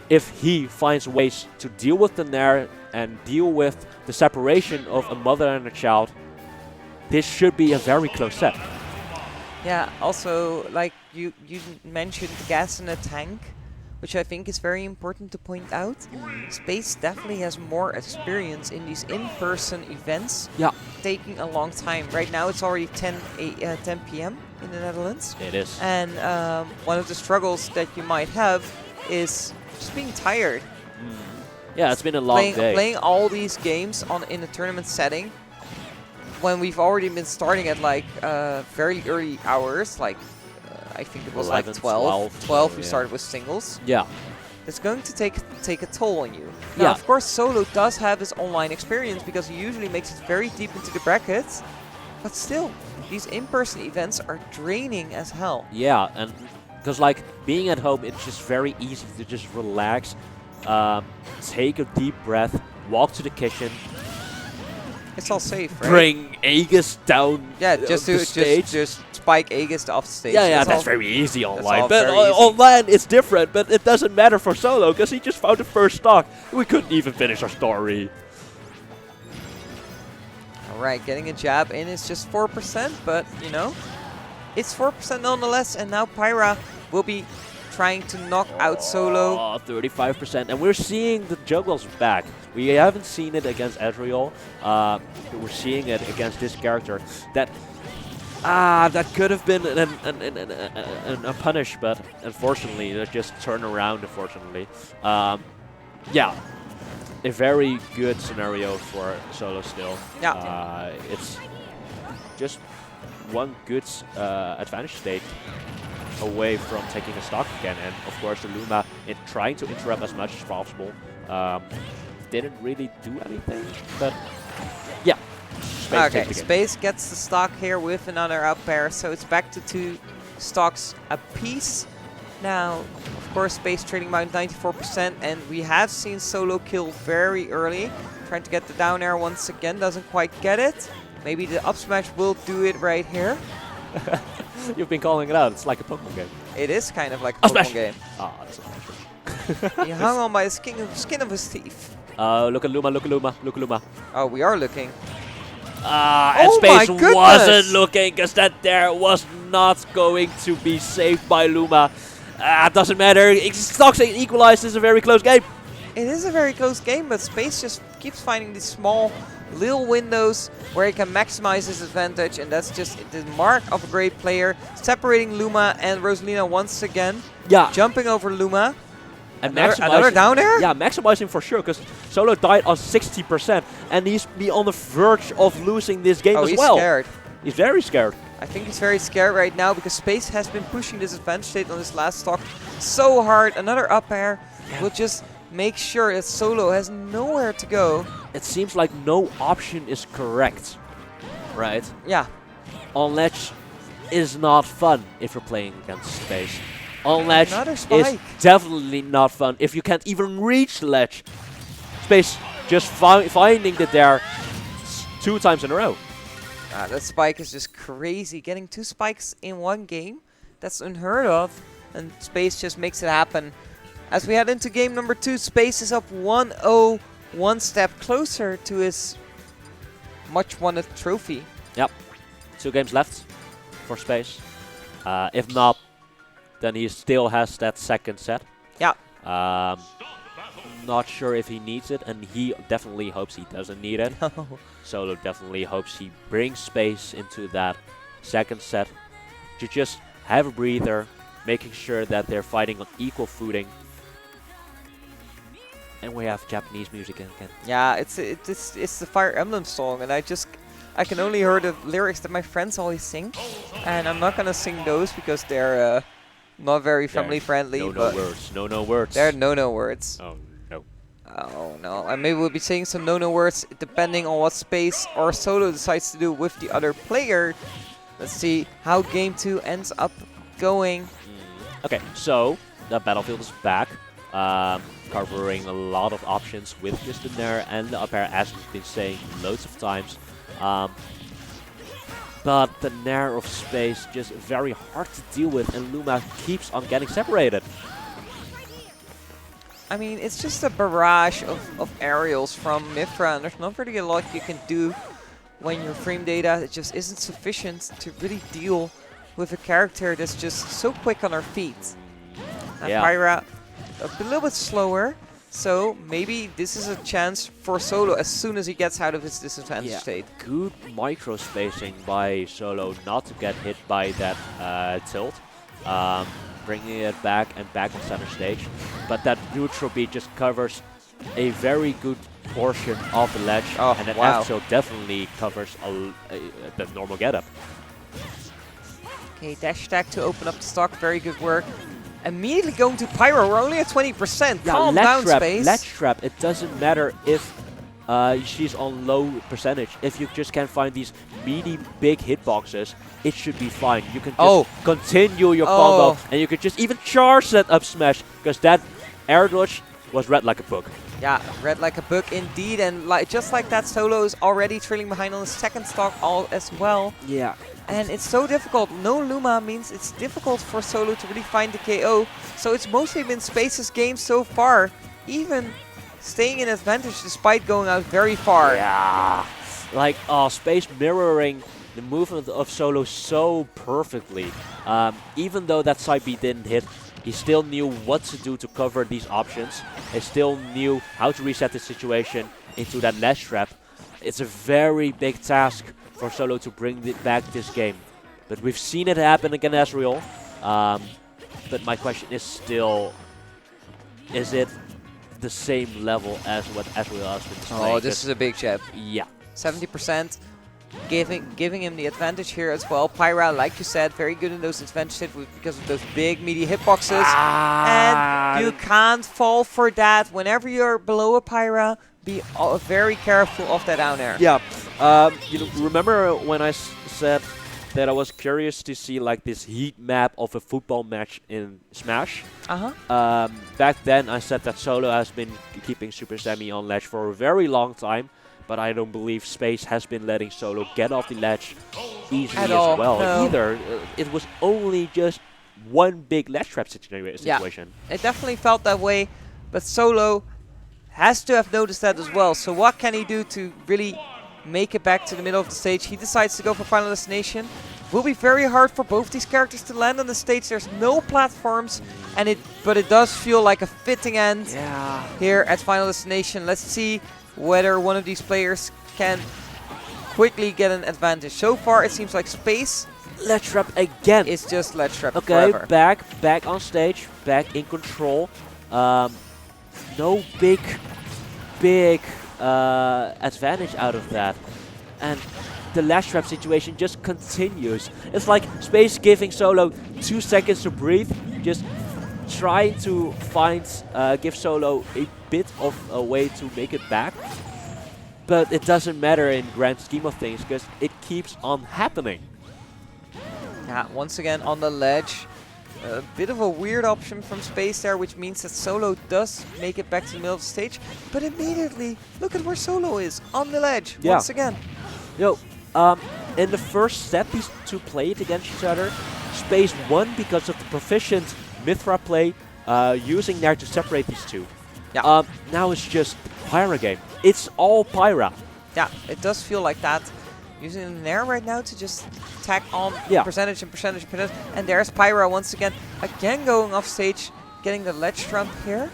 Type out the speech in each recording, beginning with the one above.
if he finds ways to deal with the Nair and deal with the separation of a mother and a child, this should be a very close set. Yeah, also, like you mentioned gas in the tank, which I think is very important to point out. Space definitely has more experience in these in-person events. Yeah. Taking a long time. Right now it's already 10 p.m. in the Netherlands. It is. And one of the struggles that you might have is just being tired. Yeah, it's been a long day. Playing all these games in a tournament setting when we've already been starting at like very early hours, like I think it was 11, like 12. 12 we started with singles. Yeah. It's going to take a toll on you. Now, of course, Solo does have his online experience because he usually makes it very deep into the brackets. But still, these in-person events are draining as hell. Yeah, and because like being at home, it's just very easy to just relax, take a deep breath, walk to the kitchen. It's all safe, right? Bring Aegis down. Yeah, just spike Aegis off the stage. Yeah, that's very easy online. But easy. online it's different. But it doesn't matter for Solo because he just found the first stock. We couldn't even finish our story. All right, getting a jab in is just 4%, but you know, it's 4% nonetheless. And now Pyra will be trying to knock out Solo. 35%, and we're seeing the juggles back. We haven't seen it against Ezreal. We're seeing it against this character. That could have been a punish, but unfortunately, they just turn around. Unfortunately, yeah, a very good scenario for Solo still. Yeah, it's just one good advantage state away from taking a stock again, and of course the Luma trying to interrupt as much as possible. Didn't really do anything, but yeah. Space gets the stock here with another up pair, so it's back to 2 stocks apiece. Now, of course, Space trading about 94%, and we have seen Solo kill very early, trying to get the down air once again, doesn't quite get it. Maybe the up smash will do it right here. You've been calling it out. It's like a Pokemon game. It is kind of like a Pokemon game. Ah, that's a He hung on by the skin of his teeth. Look at Luma, look at Luma, look at Luma. Oh, we are looking. And Space wasn't looking because that there was not going to be saved by Luma. Doesn't matter. Stocks equalized. Is a very close game. It is a very close game, but Space just keeps finding these small little windows where he can maximize his advantage, and that's just the mark of a great player. Separating Luma and Rosalina once again. Yeah. Jumping over Luma. And another down air? Yeah, maximizing for sure, because Solo died on 60%, and he's on the verge of losing this game as well. He's scared. He's very scared. I think he's very scared right now because Space has been pushing this advantage state on this last stock so hard. Another up air will just make sure that Solo has nowhere to go. It seems like no option is correct, right? Yeah. On ledge is not fun if you're playing against Space. On ledge is definitely not fun if you can't even reach ledge. Space just finding it there 2 times in a row. That spike is just crazy. Getting 2 spikes in one game, that's unheard of. And Space just makes it happen. As we head into game number 2, Space is up 1-0, 1 step closer to his much wanted trophy. Yep. 2 games left for Space. If not, then he still has that second set. Yeah. Not sure if he needs it, and he definitely hopes he doesn't need it. Solo definitely hopes he brings Space into that second set to just have a breather, making sure that they're fighting on equal footing. And we have Japanese music again. Yeah, it's the Fire Emblem song, and I can only hear the lyrics that my friends always sing, and I'm not gonna sing those because they're not very family friendly. No words. No words. They're no words. Oh no. Oh no. And maybe we'll be saying some no words depending on what Space or Solo decides to do with the other player. Let's see how game 2 ends up going. Okay, so the battlefield is back. Covering a lot of options with just the Nair and the up air, as we've been saying loads of times. But the Nair of Space just very hard to deal with, and Luma keeps on getting separated. I mean, it's just a barrage of aerials from Mithra, and there's not really a lot you can do when your frame data just isn't sufficient to really deal with a character that's just so quick on her feet. And Pyra a little bit slower, so maybe this is a chance for Solo as soon as he gets out of his disadvantage state. Good micro spacing by Solo not to get hit by that tilt. Bringing it back and back on center stage. But that neutral beat just covers a very good portion of the ledge. And that F tilt definitely covers the normal getup. Okay, dash attack to open up the stock. Very good work. Immediately going to Pyro. We're only at 20%. Calm down, Space. Ledge trap. It doesn't matter if she's on low percentage. If you just can't find these meaty big hitboxes, it should be fine. You can just continue your combo, and you could just even charge that up smash, because that air dodge was read like a book. Yeah, read like a book indeed, and just like that, Solo is already trailing behind on the second stock as well. Yeah. And it's so difficult. No Luma means it's difficult for Solo to really find the KO. So it's mostly been Space's game so far, even staying in advantage despite going out very far. Yeah. Like, Space mirroring the movement of Solo so perfectly. Even though that side B didn't hit, he still knew what to do to cover these options. He still knew how to reset the situation into that ledge trap. It's a very big task for Solo to bring back this game. But we've seen it happen against Ezreal. But my question is still, is it the same level as what Ezreal has been playing? Oh, this is a big jab. Yeah. 70%. Giving him the advantage here as well. Pyra, like you said, very good in those advantage hits because of those big meaty hitboxes. And you can't fall for that. Whenever you're below a Pyra, be very careful of that down air. Yeah. You know, remember when I said that I was curious to see like this heat map of a football match in Smash? Back then I said that Solo has been keeping Super Semi on ledge for a very long time. But I don't believe Space has been letting Solo get off the ledge easily as well either. It was only just one big ledge trap situation. Yeah, it definitely felt that way, but Solo has to have noticed that as well. So what can he do to really make it back to the middle of the stage? He decides to go for Final Destination. Will be very hard for both these characters to land on the stage. There's no platforms, but it does feel like a fitting end here at Final Destination. Let's see whether one of these players can quickly get an advantage. So far, it seems like Space ledge trap again. It's just ledge trap forever. Back on stage, back in control. No big advantage out of that. And the ledge trap situation just continues. It's like Space giving Solo 2 seconds to breathe, just trying to give Solo a bit of a way to make it back. But it doesn't matter in grand scheme of things, because it keeps on happening. Yeah, once again on the ledge. A bit of a weird option from Space there, which means that Solo does make it back to the middle of the stage. But immediately, look at where Solo is, on the ledge, once again. In the first set, these two played against each other. Space won because of the proficient Mithra play, using Nair to separate these two. Yeah. Now it's just Pyra game. It's all Pyra. Yeah, it does feel like that. Using Nair right now to just tack on percentage. And there's Pyra once again. Again going off stage, getting the ledge trump here.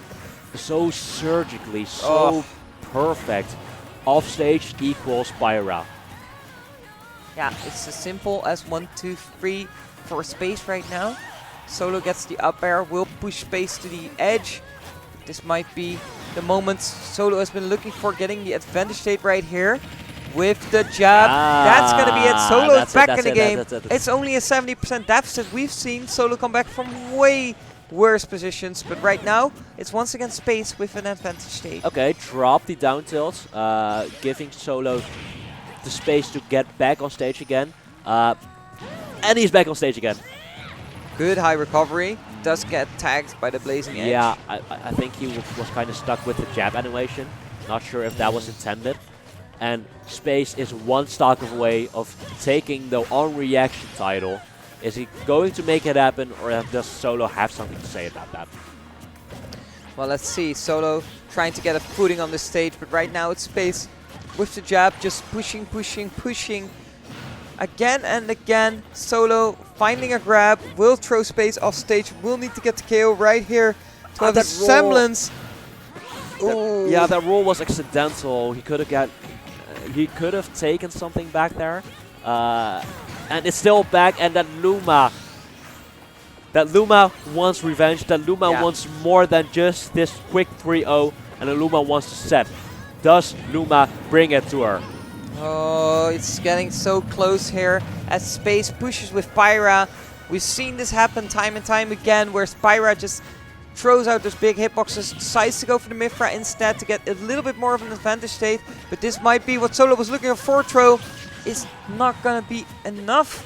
So surgically, so perfect. Off stage equals Pyra. Yeah, it's as simple as 1, 2, 3 for Space right now. Solo gets the up air, will push Space to the edge. This might be the moment Solo has been looking for, getting the advantage state right here. With the jab, that's going to be it. Solo is back in the game. It's only a 70% deficit. We've seen Solo come back from way worse positions, but right now, it's once again Space with an advantage state. Okay, drop the down tilt, giving Solo the space to get back on stage again. And he's back on stage again. Good high recovery. Does get tagged by the blazing edge. Yeah, I think he was kind of stuck with the jab animation. Not sure if that was intended. And Space is one stock away of taking the on-reaction title. Is he going to make it happen, or does Solo have something to say about that? Well, let's see. Solo trying to get a footing on the stage, but right now it's Space with the jab, just pushing, pushing, pushing. Again and again, Solo finding a grab, will throw Space off stage, will need to get the KO right here to have a semblance. Yeah, that roll was accidental. He could have taken something back there. And it's still back, and that Luma wants revenge. That Luma wants more than just this quick 3-0, and the Luma wants to set. Does Luma bring it to her? Oh, it's getting so close here as Space pushes with Pyra. We've seen this happen time and time again, where Pyra just throws out those big hitboxes, decides to go for the Mithra instead to get a little bit more of an advantage state. But this might be what Solo was looking for. Throw is not going to be enough.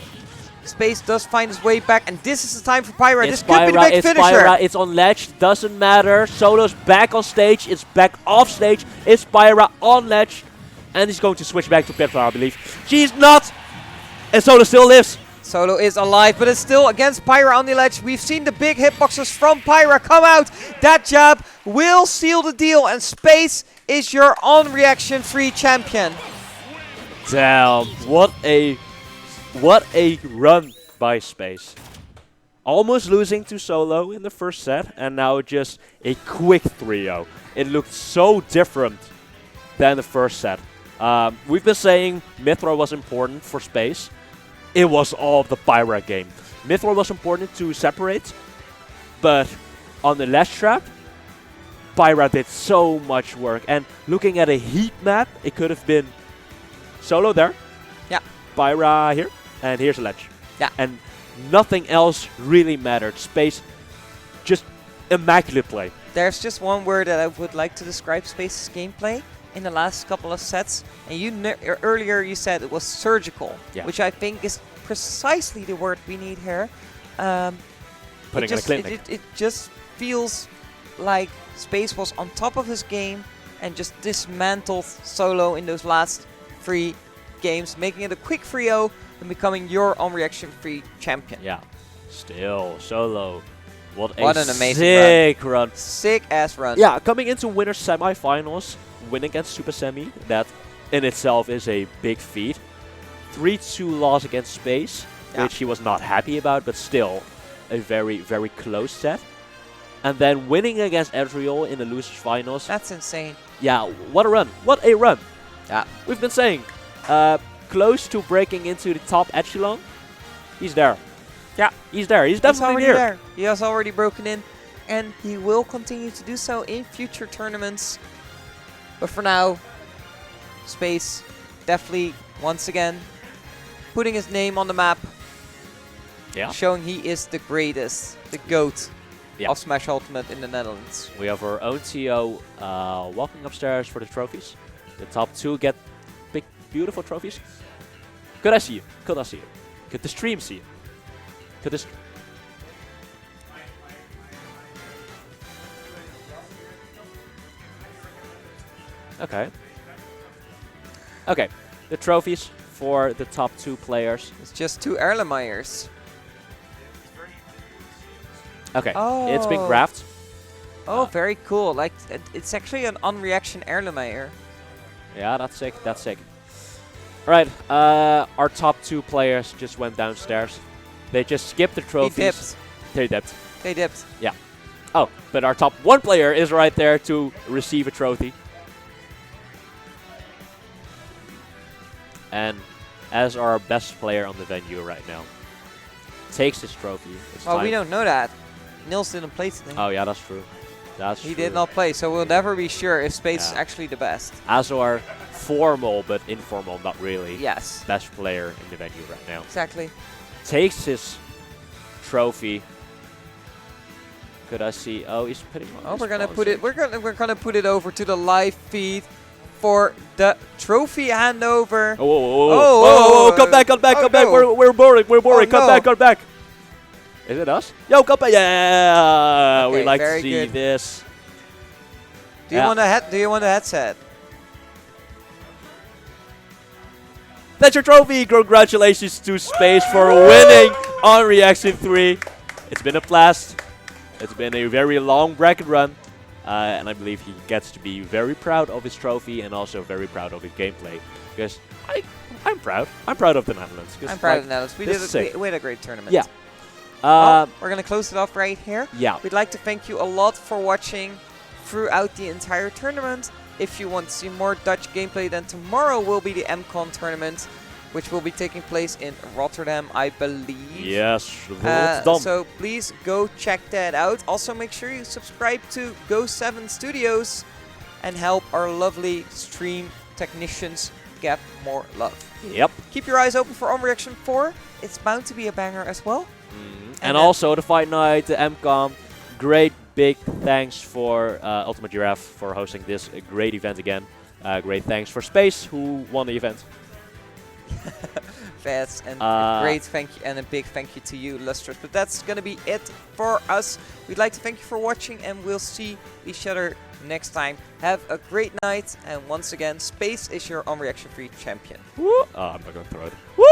Space does find his way back, and this is the time for Pyra. This could be the big finisher. Pyra, it's on ledge, doesn't matter. Solo's back on stage, it's back off stage. It's Pyra on ledge, and he's going to switch back to Petra, I believe. She's not! And Solo still lives. Solo is alive, but it's still against Pyra on the ledge. We've seen the big hitboxes from Pyra come out. That jab will seal the deal, and Space is your on-reaction free champion. Damn, what a run by Space. Almost losing to Solo in the first set, and now just a quick 3-0. It looked so different than the first set. We've been saying Mithra was important for Space. It was all the Pyra game. Mithra was important to separate, but on the ledge trap, Pyra did so much work. And looking at a heat map, it could have been Solo there, Pyra here, and here's a ledge. And nothing else really mattered. Space, just immaculate play. There's just one word that I would like to describe Space's gameplay in the last couple of sets, and earlier you said it was surgical, which I think is precisely the word we need here. Putting in a clinic. It just feels like Space was on top of his game and just dismantled Solo in those last 3 games, making it a quick 3-0 and becoming your on-reaction free champion. Yeah, still Solo. What an amazing sick run. Sick ass run. Yeah, coming into winner semifinals, winning against Super Semi, that in itself is a big feat. 3-2 loss against Space, which he was not happy about, but still a very, very close set. And then winning against Ezreal in the losers finals. That's insane. Yeah, what a run. What a run. Yeah. We've been saying, close to breaking into the top echelon. He's there. Yeah, he's there. He's definitely there. He has already broken in, and he will continue to do so in future tournaments. But for now, Space definitely, once again, putting his name on the map. Yeah. Showing he is the greatest, the GOAT of Smash Ultimate in the Netherlands. We have our own TO walking upstairs for the trophies. The top 2 get big, beautiful trophies. Could I see you? Could I see you? Could the stream see you? Could this... Okay. Okay, the trophies for the top 2 players. It's just 2 Erlenmeyers. Okay, it's been graphed. Oh, very cool. Like, it's actually an on-reaction Erlenmeyer. Yeah, that's sick, that's sick. Alright, our top 2 players just went downstairs. They just skipped the trophies. They dipped. They dipped. Yeah. Oh, but our top 1 player is right there to receive a trophy. And as our best player on the venue right now, takes this trophy. Well, we don't know that. Nils didn't play today. Oh yeah, that's true. That's he did not play, so we'll never be sure if Space is actually the best. As our formal but informal, not really. Yes. Best player in the venue right now. Exactly. Takes his trophy. Could I see? Oh, he's putting on. Oh, we're gonna put it. We're gonna put it over to the live feed for the trophy handover. Oh, come back, come back, come back. We're boring, we're boring. Come back, come back. Is it us? Yo, come back. Yeah, okay, we like to see this. Do you want a Do you want a headset? That's your trophy. Congratulations to Space for winning on Reaction 3. It's been a blast. It's been a very long bracket run. and I believe he gets to be very proud of his trophy and also very proud of his gameplay. Because I'm proud. I'm proud of the Netherlands. I'm proud of the Netherlands. We had a great tournament. Yeah. Well, we're going to close it off right here. Yeah. We'd like to thank you a lot for watching throughout the entire tournament. If you want to see more Dutch gameplay, then tomorrow will be the mCon tournament, which will be taking place in Rotterdam, I believe. Yes, it's done. So please go check that out. Also, make sure you subscribe to Go7 Studios and help our lovely stream technicians get more love. Yep. Keep your eyes open for On Reaction 4. It's bound to be a banger as well. And also the Fight Night, the mCon. Great big thanks for Ultimate Giraffe for hosting this great event again. Great thanks for Space, who won the event. That's a great thank you and a big thank you to you, Lustrous. But that's going to be it for us. We'd like to thank you for watching, and we'll see each other next time. Have a great night, and once again, Space is your On Reaction 3 champion. Woo! Oh, I'm not going to throw it. Woo!